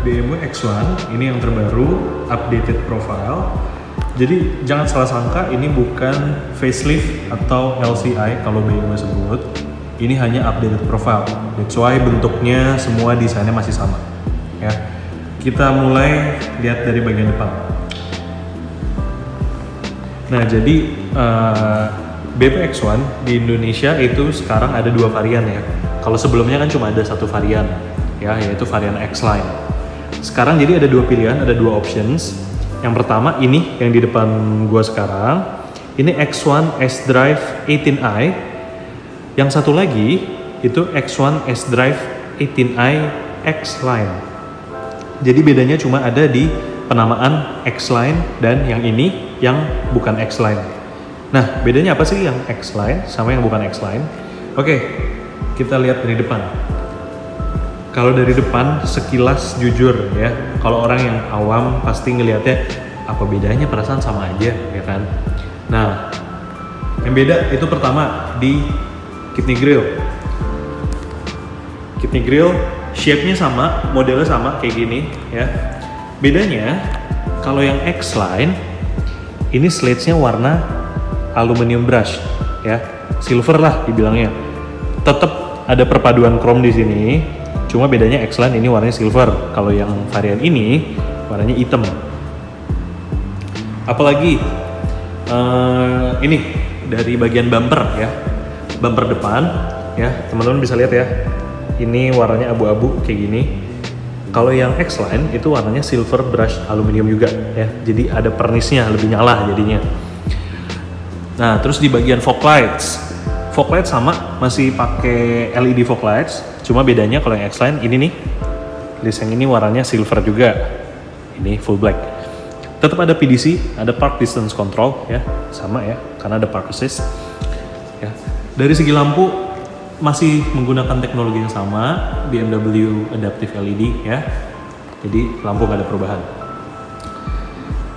BMW X1 ini yang terbaru, updated profile. Jadi jangan salah sangka ini bukan facelift atau LCI kalau BMW sebut. Ini hanya updated profile. That's why bentuknya semua desainnya masih sama. Ya. Kita mulai lihat dari bagian depan. Nah, jadi BMW X1 di Indonesia itu sekarang ada 2 varian ya. Kalau sebelumnya kan cuma ada 1 varian, ya, yaitu varian X-Line. Sekarang jadi ada 2 pilihan, ada 2 options. Yang pertama ini yang di depan gua sekarang, ini X1 S-Drive 18i. Yang satu lagi itu X1 S-Drive 18i X-Line. Jadi bedanya cuma ada di penamaan X-Line dan yang ini yang bukan X-Line. Nah, bedanya apa sih yang X-Line sama yang bukan X-Line? Oke, kita lihat dari depan. Kalau dari depan sekilas jujur ya, kalau orang yang awam pasti ngelihatnya apa bedanya, perasaan sama aja ya kan. Nah, yang beda itu pertama di kidney grill. Kidney grill shape-nya sama, modelnya sama kayak gini ya. Bedanya kalau yang X-Line ini slats-nya warna aluminium brush ya, silver lah dibilangnya. Tetap ada perpaduan chrome di sini. Cuma bedanya X-Line ini warnanya silver, kalau yang varian ini warnanya hitam. Apalagi ini dari bagian bumper ya, bumper depan ya, teman-teman bisa lihat ya, ini warnanya abu-abu kayak gini. Kalau yang X-Line itu warnanya silver brush aluminium juga ya, jadi ada pernisnya, lebih nyala jadinya. Nah, terus di bagian fog lights sama, masih pakai LED fog lights. Cuma bedanya kalau yang X-Line ini nih, list yang ini warnanya silver juga. Ini full black. Tetap ada PDC, ada park distance control ya, sama ya, karena ada park assist. Ya. Dari segi lampu masih menggunakan teknologi yang sama, BMW Adaptive LED ya. Jadi lampu nggak ada perubahan.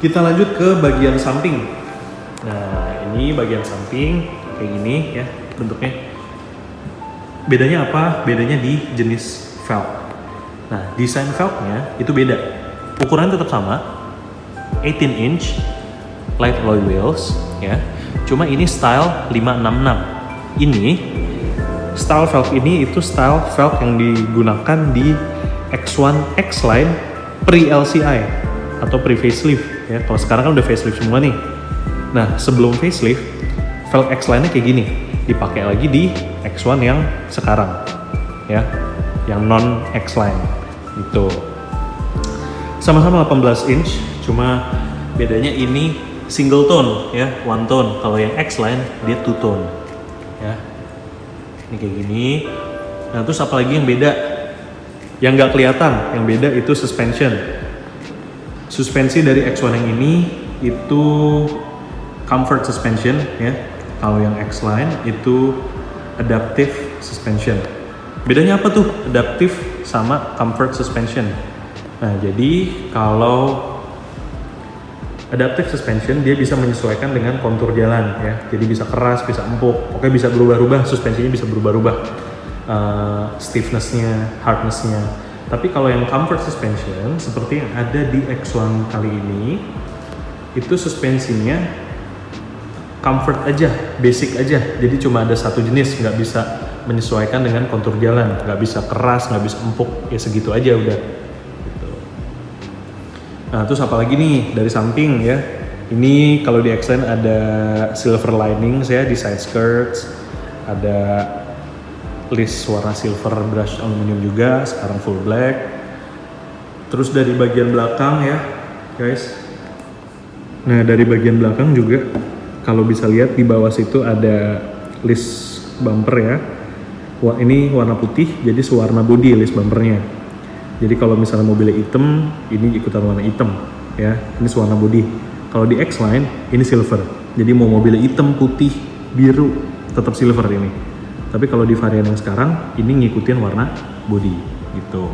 Kita lanjut ke bagian samping. Nah, ini bagian samping kayak gini ya bentuknya. Bedanya apa? Bedanya di jenis velg. Nah, desain velgnya itu beda. Ukurannya tetap sama, 18 inch light alloy wheels ya. Cuma ini style 566. Ini style velg ini itu style velg yang digunakan di X1 X-Line pre-LCI atau pre-facelift ya. Kalau sekarang kan udah facelift semua nih. Nah, sebelum facelift velg X-Line-nya kayak gini, dipakai lagi di X1 yang sekarang ya, yang non X-Line itu. Sama-sama 18 inch, cuma bedanya ini single tone ya, one tone. Kalau yang X-Line dia two tone ya. Ini kayak gini. Nah, terus apalagi yang beda? Yang nggak kelihatan, yang beda itu suspension. Suspensi dari X1 yang ini itu comfort suspension ya. Kalau yang X-Line itu adaptive suspension. Bedanya apa tuh adaptive sama comfort suspension? Nah, jadi kalau adaptive suspension dia bisa menyesuaikan dengan kontur jalan ya. Jadi bisa keras, bisa empuk, pokoknya bisa berubah-ubah, suspensinya bisa berubah-ubah, stiffness-nya, hardness-nya. Tapi kalau yang comfort suspension seperti yang ada di X1 kali ini, itu suspensinya comfort aja, basic aja. Jadi cuma ada satu jenis, nggak bisa menyesuaikan dengan kontur jalan, nggak bisa keras, nggak bisa empuk, ya segitu aja udah. Gitu. Nah, terus apalagi nih dari samping ya. Ini kalau di X-Line ada silver linings ya di side skirts, ada list warna silver brush aluminium juga, sekarang full black. Terus dari bagian belakang ya, guys. Nah, dari bagian belakang juga kalau bisa lihat di bawah situ ada list bumper ya. Wah, ini warna putih, jadi sewarna body list bumpernya. Jadi kalau misalnya mobilnya hitam, ini ikutan warna hitam ya. Ini sewarna body. Kalau di X-Line ini silver. Jadi mau mobilnya hitam, putih, biru, tetap silver ini. Tapi kalau di varian yang sekarang, ini ngikutin warna body gitu.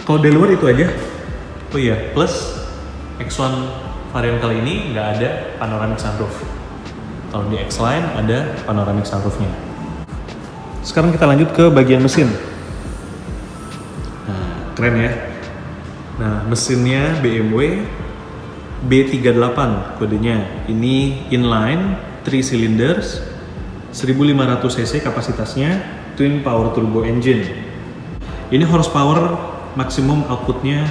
Kalau dari luar itu aja. Oh iya, plus X1 varian kali ini nggak ada panoramic sunroof. Kalau di X-Line ada panoramic sunroofnya. Sekarang kita lanjut ke bagian mesin. Nah, keren ya. Nah, mesinnya BMW B38 kodenya. Ini inline 3 cylinders 1500 cc kapasitasnya, twin power turbo engine. Ini horsepower maksimum outputnya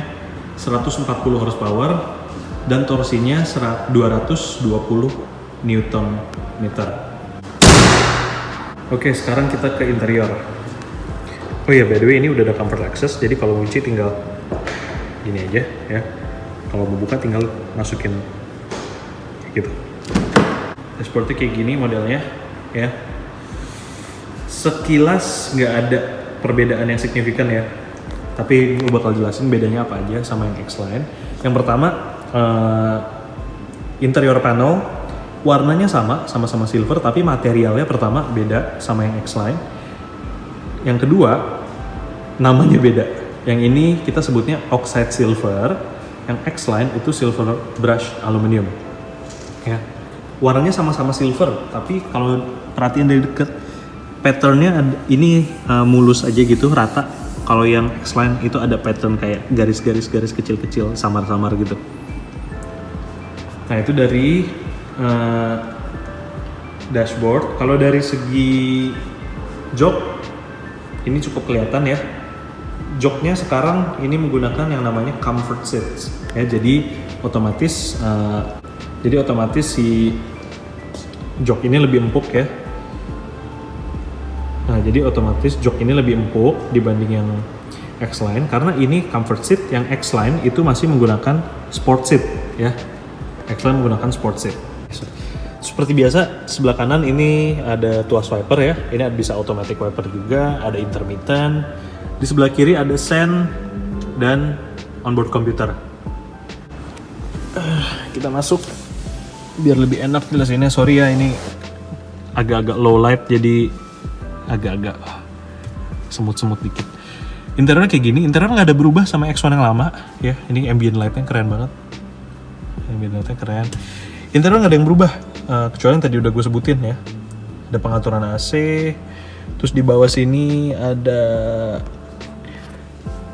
140 horsepower dan torsinya 220 Newton meter. Oke, sekarang kita ke interior. Oh ya, by the way ini udah ada comfort access, jadi kalau kunci tinggal gini aja ya. Kalau mau buka tinggal masukin kayak gitu. Dashboardnya kayak gini modelnya ya. Sekilas nggak ada perbedaan yang signifikan ya. Tapi gue bakal jelasin bedanya apa aja sama yang X-Line. Yang pertama, interior panel warnanya sama-sama silver, tapi materialnya pertama beda sama yang X-Line. Yang kedua, namanya beda. Yang ini kita sebutnya oxide silver, yang X-Line itu silver brush aluminium. Ya. Warnanya sama-sama silver, tapi kalau perhatiin dari deket, patternnya ini mulus aja gitu, rata. Kalau yang X-Line itu ada pattern kayak garis-garis kecil-kecil, samar-samar gitu. Nah itu dari dashboard. Kalau dari segi jok, ini cukup kelihatan ya. Joknya sekarang ini menggunakan yang namanya comfort seats. Ya, jadi otomatis si jok ini lebih empuk ya. Nah, jadi otomatis jok ini lebih empuk dibanding yang X-Line karena ini comfort seat, yang X-Line itu masih menggunakan sport seat ya. X-Line menggunakan sport seat. Seperti biasa, sebelah kanan ini ada tuas wiper ya. Ini bisa automatic wiper juga, ada intermittent. Di sebelah kiri ada sen dan onboard computer. Kita masuk biar lebih enak jelasinnya. Sorry ya, ini agak-agak low light jadi agak-agak semut-semut dikit. Interiornya kayak gini, interior nggak ada berubah sama X1 yang lama ya. Ini ambient lightnya keren banget, ambient lightnya keren. Interior nggak ada yang berubah, kecuali yang tadi udah gue sebutin ya. Ada pengaturan AC, terus di bawah sini ada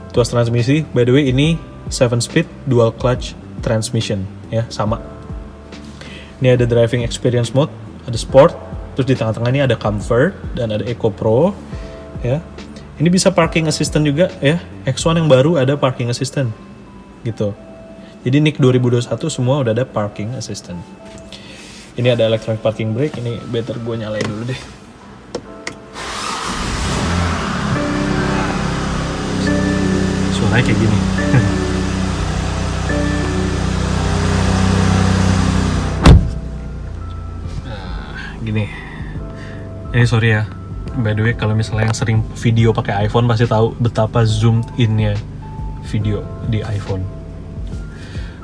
tuas transmisi. By the way ini 7-speed dual clutch transmission ya, sama. Ini ada driving experience mode, ada sport. Terus di tengah-tengah ini ada comfort dan ada Eco Pro ya. Ini bisa parking assistant juga ya. X1 yang baru ada parking assistant gitu. Jadi NIK 2021 semua udah ada parking assistant. Ini ada electronic parking brake. Ini better gue nyalain dulu deh. Suaranya kayak gini. Gini. Ini sorry ya. By the way, kalau misalnya yang sering video pakai iPhone pasti tahu betapa zoomed in-nya video di iPhone.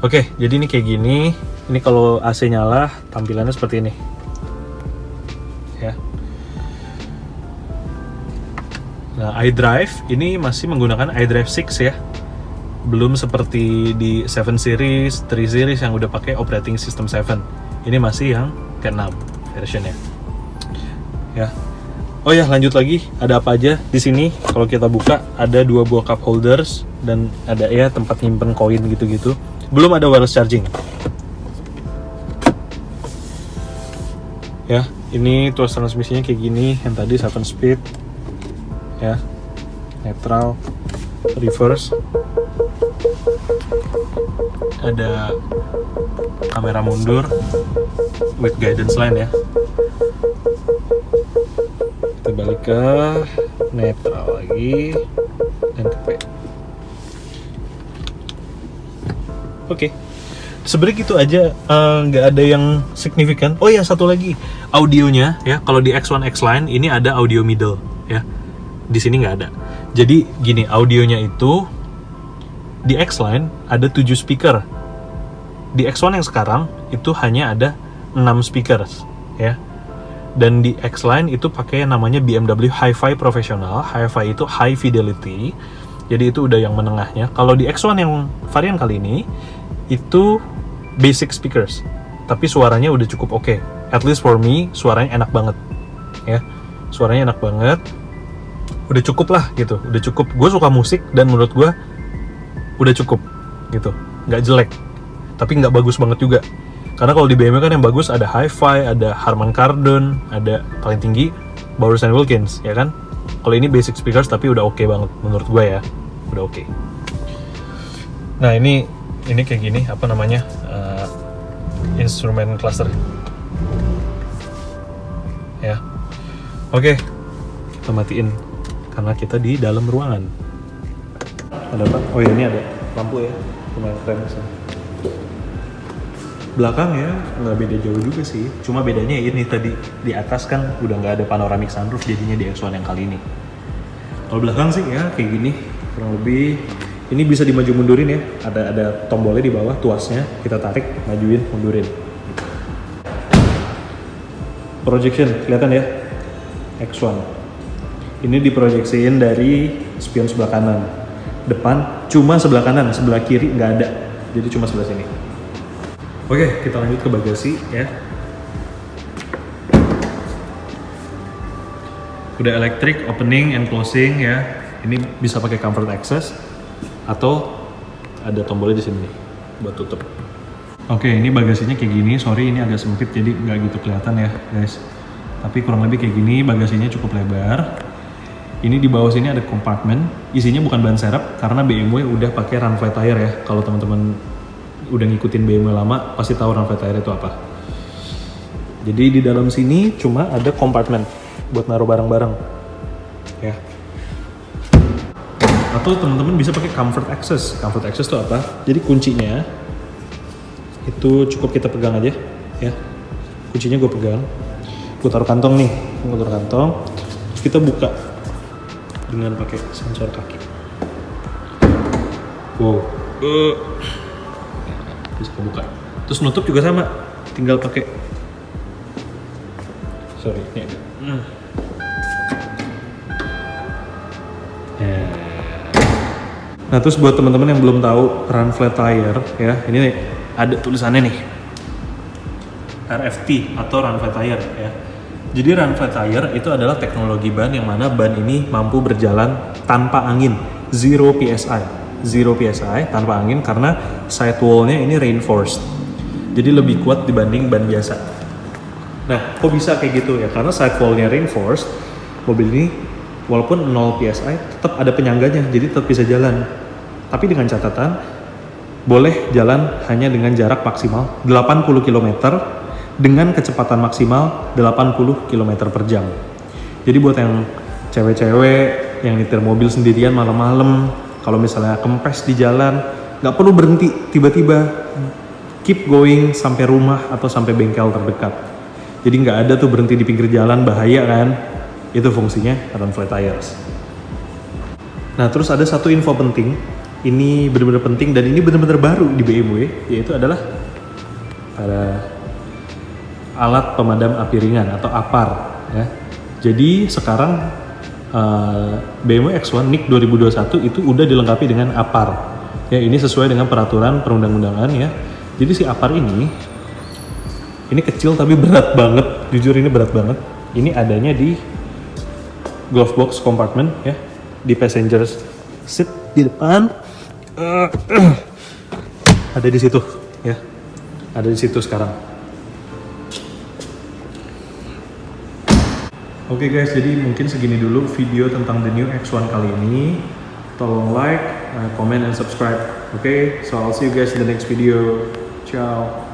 Oke, jadi ini kayak gini. Ini kalau AC nyala, tampilannya seperti ini. Ya. Nah, iDrive ini masih menggunakan iDrive 6 ya. Belum seperti di 7 series, 3 series yang udah pakai operating system 7. Ini masih yang ke-6 versionnya. Ya. Oh ya, lanjut lagi. Ada apa aja di sini? Kalau kita buka, ada 2 buah cup holders dan ada ya tempat nyimpen koin gitu-gitu. Belum ada wireless charging. Ya, ini tuas transmisinya kayak gini. Yang tadi 7 speed. Ya. Neutral, reverse. Ada kamera mundur with guidance line ya. Kita balik ke netral lagi dan ke P. Oke. Sebenarnya gitu aja, nggak ada yang signifikan. Oh ya, satu lagi, audionya ya. Kalau di X1 X-Line ini ada audio middle ya. Di sini nggak ada. Jadi gini, audionya itu di X-Line ada 7 speaker. Di X1 yang sekarang itu hanya ada 6 speakers ya. Dan di X-Line itu pakai yang namanya BMW Hi-Fi Professional. Hi-Fi itu high fidelity. Jadi itu udah yang menengahnya. Kalau di X1 yang varian kali ini itu basic speakers. Tapi suaranya udah cukup oke. At least for me, suaranya enak banget. Ya. Suaranya enak banget. Udah cukup lah gitu. Udah cukup. Gue suka musik dan menurut gue udah cukup gitu, nggak jelek tapi nggak bagus banget juga. Karena kalau di BMW kan yang bagus ada Hi-Fi, ada Harman Kardon, ada paling tinggi Bowers & Wilkins ya kan. Kalau ini basic speakers tapi udah oke banget menurut gue ya, udah oke. Nah ini kayak gini apa namanya, instrumen cluster ya. Oke, kita matiin karena kita di dalam ruangan. Ada apa? Oh ya, ini ada lampu ya, lumayan keren sih. Belakang ya nggak beda jauh juga sih, cuma bedanya ini tadi di atas kan udah nggak ada panoramic sunroof jadinya di X1 yang kali ini. Kalau belakang sih ya kayak gini kurang lebih. Ini bisa dimaju mundurin ya, ada tombolnya di bawah, tuasnya kita tarik, majuin, mundurin. Projection kelihatan ya, X1. Ini diproyeksiin dari spion sebelah kanan, depan cuma sebelah kanan, sebelah kiri nggak ada, jadi cuma sebelah sini. Oke, kita lanjut ke bagasi ya. Udah electric opening and closing ya. Ini bisa pakai comfort access atau ada tombolnya di sini nih buat tutup. Oke, ini bagasinya kayak gini. Sorry ini agak sempit jadi nggak gitu kelihatan ya guys. Tapi kurang lebih kayak gini, bagasinya cukup lebar. Ini di bawah sini ada compartment. Isinya bukan ban serep karena BMW udah pakai run flat tire ya. Kalau teman-teman udah ngikutin BMW lama pasti tahu run flat tire itu apa. Jadi di dalam sini cuma ada compartment buat naruh barang-barang ya. Atau teman-teman bisa pakai comfort access. Comfort access itu apa? Jadi kuncinya itu cukup kita pegang aja ya. Kuncinya gue pegang, gue taruh kantong nih, gue taruh kantong. Terus kita buka dengan pakai sensor kaki. Wow, bisa kebuka. Terus nutup juga sama, tinggal pakai. Sorry, ini ada. Nah terus buat teman-teman yang belum tahu run flat tire ya, ini ada tulisannya nih, RFT atau run flat tire ya. Jadi run flat tire itu adalah teknologi ban yang mana ban ini mampu berjalan tanpa angin, 0 PSI, 0 PSI tanpa angin karena sidewall-nya ini reinforced. Jadi lebih kuat dibanding ban biasa. Nah kok bisa kayak gitu ya? Karena sidewall-nya reinforced, mobil ini walaupun 0 PSI tetap ada penyangganya, jadi tetap bisa jalan. Tapi dengan catatan, boleh jalan hanya dengan jarak maksimal 80 km dengan kecepatan maksimal 80 km per jam. Jadi buat yang cewek-cewek yang nyetir mobil sendirian malam-malam, kalau misalnya kempes di jalan, nggak perlu berhenti tiba-tiba, keep going sampai rumah atau sampai bengkel terdekat. Jadi nggak ada tuh berhenti di pinggir jalan, bahaya kan? Itu fungsinya run flat tires. Nah terus ada satu info penting, ini benar-benar penting dan ini benar-benar baru di BMW, yaitu adalah ada alat pemadam api ringan atau APAR ya. Jadi sekarang BMW X1 NIK 2021 itu udah dilengkapi dengan APAR ya. Ini sesuai dengan peraturan perundang-undangan ya. Jadi si APAR ini kecil tapi berat banget, jujur ini berat banget. Ini adanya di glove box compartment ya, di passenger seat di depan, ada di situ ya, ada di situ sekarang. Oke guys, jadi mungkin segini dulu video tentang the new X1 kali ini. Tolong like, comment, and subscribe. Okay, so I'll see you guys in the next video. Ciao.